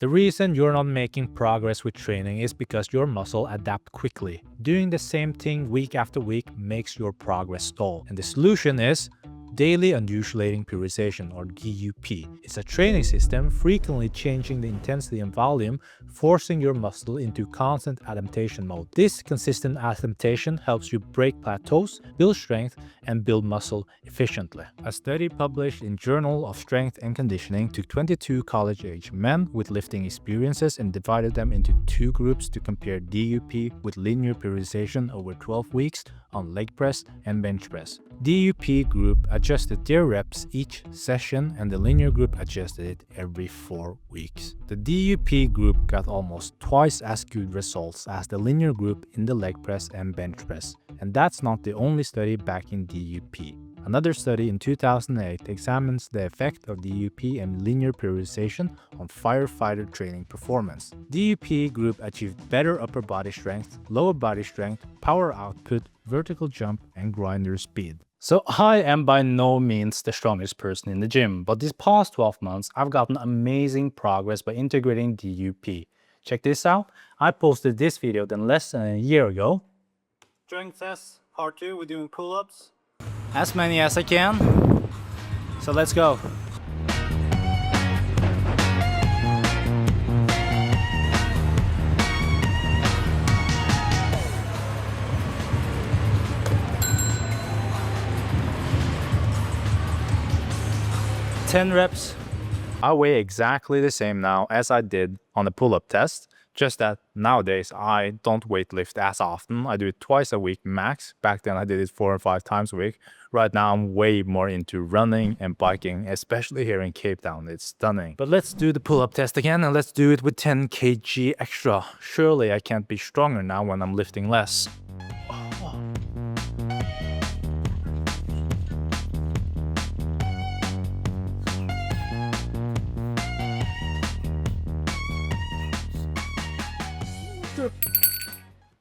The reason you're not making progress with training is because your muscle adapts quickly. Doing the same thing week after week makes your progress stall. And the solution is daily undulating periodization, or DUP. It's a training system frequently changing the intensity and volume, forcing your muscle into constant adaptation mode. This consistent adaptation helps you break plateaus, build strength, and build muscle efficiently. A study published in Journal of Strength and Conditioning took 22 college-age men with lifting experiences and divided them into two groups to compare DUP with linear periodization over 12 weeks on leg press and bench press. DUP group adjusted their reps each session, and the linear group adjusted it every 4 weeks. The DUP group got almost twice as good results as the linear group in the leg press and bench press. And that's not the only study backing DUP. Another study in 2008 examines the effect of DUP and linear periodization on firefighter training performance. DUP group achieved better upper body strength, lower body strength, power output, vertical jump, and grinder speed. So I am by no means the strongest person in the gym, but these past 12 months I've gotten amazing progress by integrating DUP. Check this out. I posted this video then less than a year ago. Strength test, part 2, we're doing pull-ups. As many as I can. So let's go. Ten reps. I weigh exactly the same now as I did on the pull-up test. Just that nowadays I don't weightlift as often. I do it twice a week max. Back then I did it 4 or 5 times a week. Right now I'm way more into running and biking, especially here in Cape Town. It's stunning. But let's do the pull-up test again, and let's do it with 10 kg extra. Surely I can't be stronger now when I'm lifting less.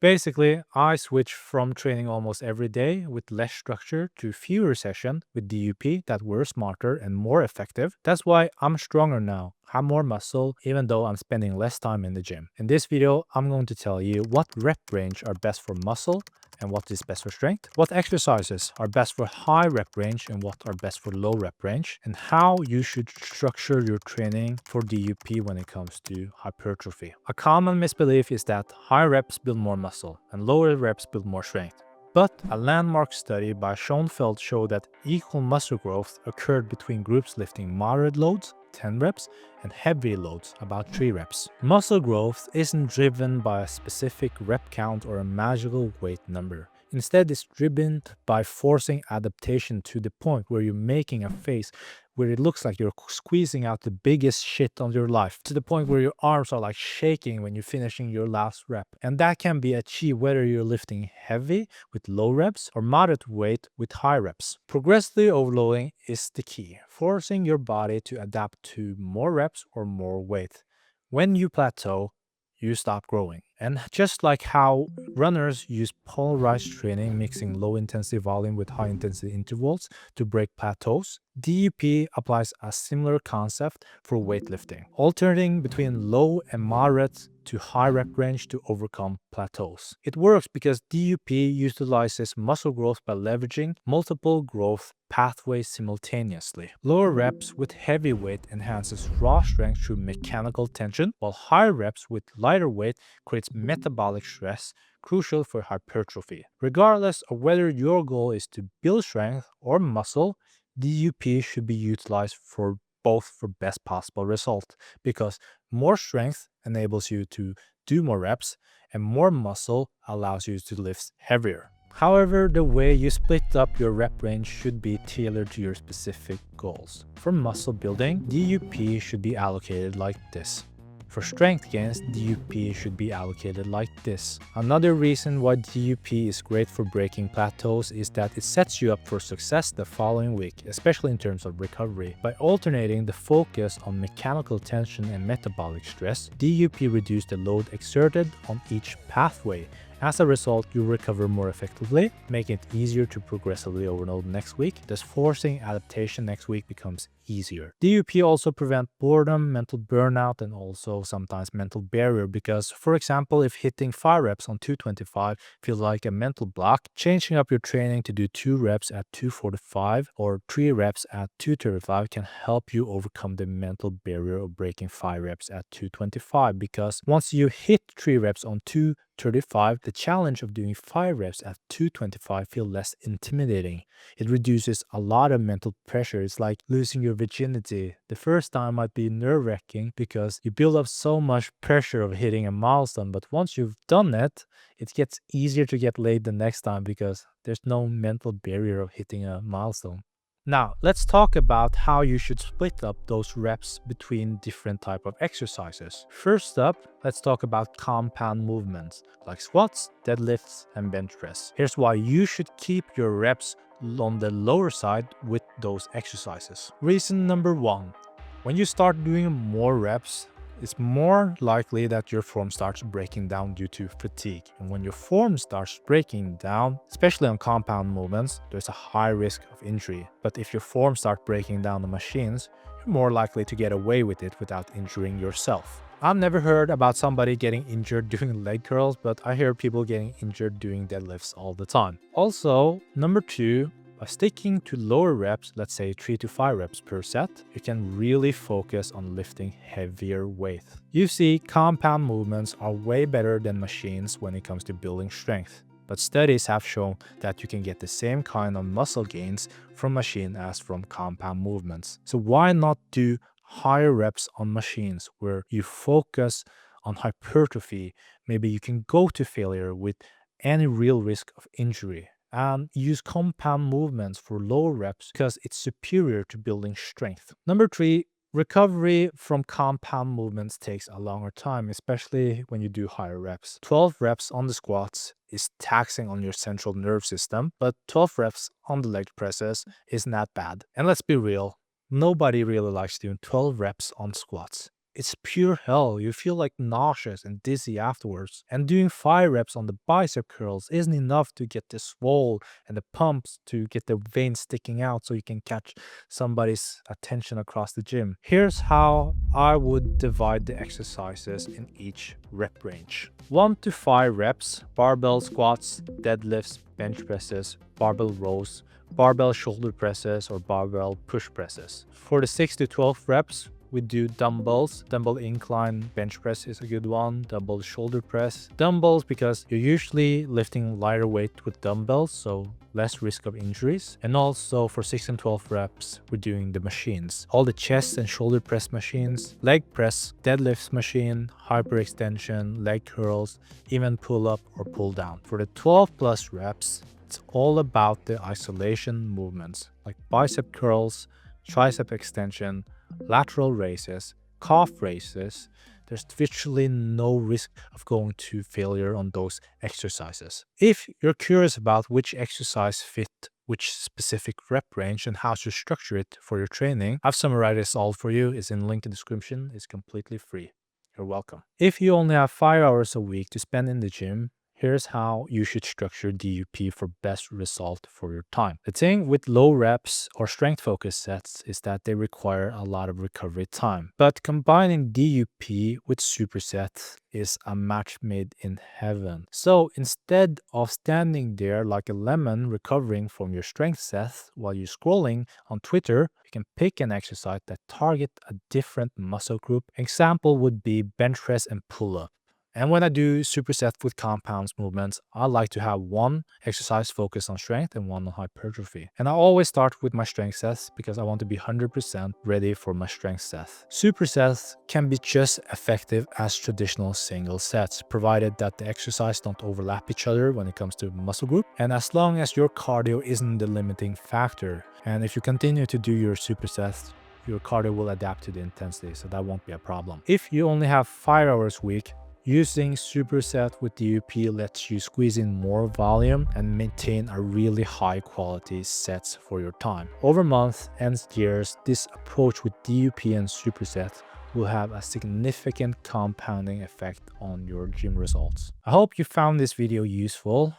Basically, I switched from training almost every day with less structure to fewer sessions with DUP that were smarter and more effective. That's why I'm stronger now, have more muscle, even though I'm spending less time in the gym. In this video, I'm going to tell you what rep range are best for muscle and what is best for strength, what exercises are best for high rep range and what are best for low rep range, and how you should structure your training for DUP when it comes to hypertrophy. A common misbelief is that high reps build more muscle and lower reps build more strength. But a landmark study by Schoenfeld showed that equal muscle growth occurred between groups lifting moderate loads, 10 reps, and heavy loads, about 3 reps. Muscle growth isn't driven by a specific rep count or a magical weight number. Instead, it's driven by forcing adaptation to the point where you're making a face where it looks like you're squeezing out the biggest shit on your life, to the point where your arms are like shaking when you're finishing your last rep. And that can be achieved whether you're lifting heavy with low reps or moderate weight with high reps. Progressively overloading is the key, forcing your body to adapt to more reps or more weight. When you plateau, you stop growing. And just like how runners use polarized training, mixing low intensity volume with high intensity intervals to break plateaus, DUP applies a similar concept for weightlifting, alternating between low and moderate to high rep range to overcome plateaus. It works because DUP utilizes muscle growth by leveraging multiple growth pathways simultaneously. Lower reps with heavy weight enhances raw strength through mechanical tension, while higher reps with lighter weight creates metabolic stress, crucial for hypertrophy. Regardless of whether your goal is to build strength or muscle, DUP should be utilized for both for best possible result, because more strength enables you to do more reps and more muscle allows you to lift heavier. However, the way you split up your rep range should be tailored to your specific goals. For muscle building, DUP should be allocated like this. For strength gains, DUP should be allocated like this. Another reason why DUP is great for breaking plateaus is that it sets you up for success the following week, especially in terms of recovery. By alternating the focus on mechanical tension and metabolic stress, DUP reduces the load exerted on each pathway. As a result, you recover more effectively, making it easier to progressively overload next week. Thus, forcing adaptation next week becomes easier. DUP also prevent boredom, mental burnout, and also sometimes mental barrier because, for example, if hitting 5 reps on 225 feels like a mental block, changing up your training to do 2 reps at 245 or 3 reps at 235 can help you overcome the mental barrier of breaking 5 reps at 225 because once you hit 3 reps on 235, the challenge of doing 5 reps at 225 feels less intimidating. It reduces a lot of mental pressure. It's like losing your virginity. The first time might be nerve-wracking because you build up so much pressure of hitting a milestone, but once you've done it, it gets easier to get laid the next time because there's no mental barrier of hitting a milestone. Now, let's talk about how you should split up those reps between different type of exercises. First up, let's talk about compound movements like squats, deadlifts, and bench press. Here's why you should keep your reps on the lower side with those exercises. Reason number 1, when you start doing more reps, it's more likely that your form starts breaking down due to fatigue. And when your form starts breaking down, especially on compound movements, there's a high risk of injury. But if your form starts breaking down on machines, you're more likely to get away with it without injuring yourself. I've never heard about somebody getting injured doing leg curls, but I hear people getting injured doing deadlifts all the time. Also, number 2, by sticking to lower reps, let's say 3 to 5 reps per set, you can really focus on lifting heavier weight. You see, compound movements are way better than machines when it comes to building strength. But studies have shown that you can get the same kind of muscle gains from machine as from compound movements. So why not do higher reps on machines where you focus on hypertrophy? Maybe you can go to failure with any real risk of injury. And use compound movements for lower reps because it's superior to building strength. Number 3, recovery from compound movements takes a longer time, especially when you do higher reps. 12 reps on the squats is taxing on your central nerve system, but 12 reps on the leg presses isn't that bad. And let's be real, nobody really likes doing 12 reps on squats. It's pure hell. You feel like nauseous and dizzy afterwards. And doing 5 reps on the bicep curls isn't enough to get the swole and the pumps to get the veins sticking out so you can catch somebody's attention across the gym. Here's how I would divide the exercises in each rep range. 1 to 5 reps, barbell squats, deadlifts, bench presses, barbell rows, barbell shoulder presses, or barbell push presses. For the 6 to 12 reps, we do dumbbells. Dumbbell incline bench press is a good one. Dumbbell shoulder press. Dumbbells because you're usually lifting lighter weight with dumbbells, so less risk of injuries. And also for 6 and 12 reps, we're doing the machines. All the chest and shoulder press machines, leg press, deadlifts machine, hyperextension, leg curls, even pull up or pull down. For the 12 plus reps, it's all about the isolation movements like bicep curls, tricep extension, lateral raises, calf raises. There's virtually no risk of going to failure on those exercises. If you're curious about which exercise fit which specific rep range and how to structure it for your training, I've summarized this all for you. It's in the link in the description. It's completely free. You're welcome. If you only have 5 hours a week to spend in the gym, here's how you should structure DUP for best result for your time. The thing with low reps or strength focus sets is that they require a lot of recovery time. But combining DUP with supersets is a match made in heaven. So instead of standing there like a lemon recovering from your strength sets while you're scrolling on Twitter, you can pick an exercise that target a different muscle group. Example would be bench press and pull up. And when I do superset with compounds movements, I like to have one exercise focused on strength and one on hypertrophy. And I always start with my strength sets because I want to be 100% ready for my strength sets. Supersets can be just effective as traditional single sets, provided that the exercise don't overlap each other when it comes to muscle group, and as long as your cardio isn't the limiting factor. And if you continue to do your supersets, your cardio will adapt to the intensity, so that won't be a problem. If you only have 5 hours a week, using superset with DUP lets you squeeze in more volume and maintain a really high quality sets for your time. Over months and years, this approach with DUP and superset will have a significant compounding effect on your gym results. I hope you found this video useful.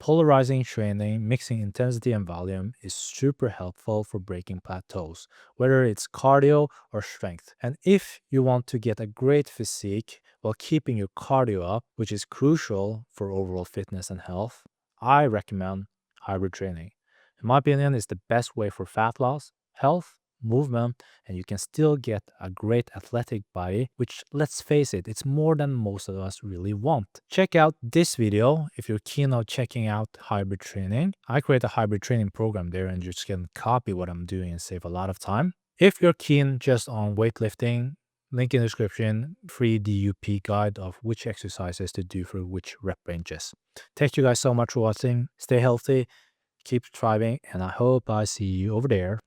Polarizing training, mixing intensity and volume, is super helpful for breaking plateaus, whether it's cardio or strength. And if you want to get a great physique while keeping your cardio up, which is crucial for overall fitness and health, I recommend hybrid training. In my opinion, it's the best way for fat loss, health, movement, and you can still get a great athletic body, which, let's face it, it's more than most of us really want. Check out this video if you're keen on checking out hybrid training. I create a hybrid training program there and you just can copy what I'm doing and save a lot of time. If you're keen just on weightlifting, link in the description, free DUP guide of which exercises to do for which rep ranges. Thank you guys so much for watching. Stay healthy, keep thriving, and I hope I see you over there.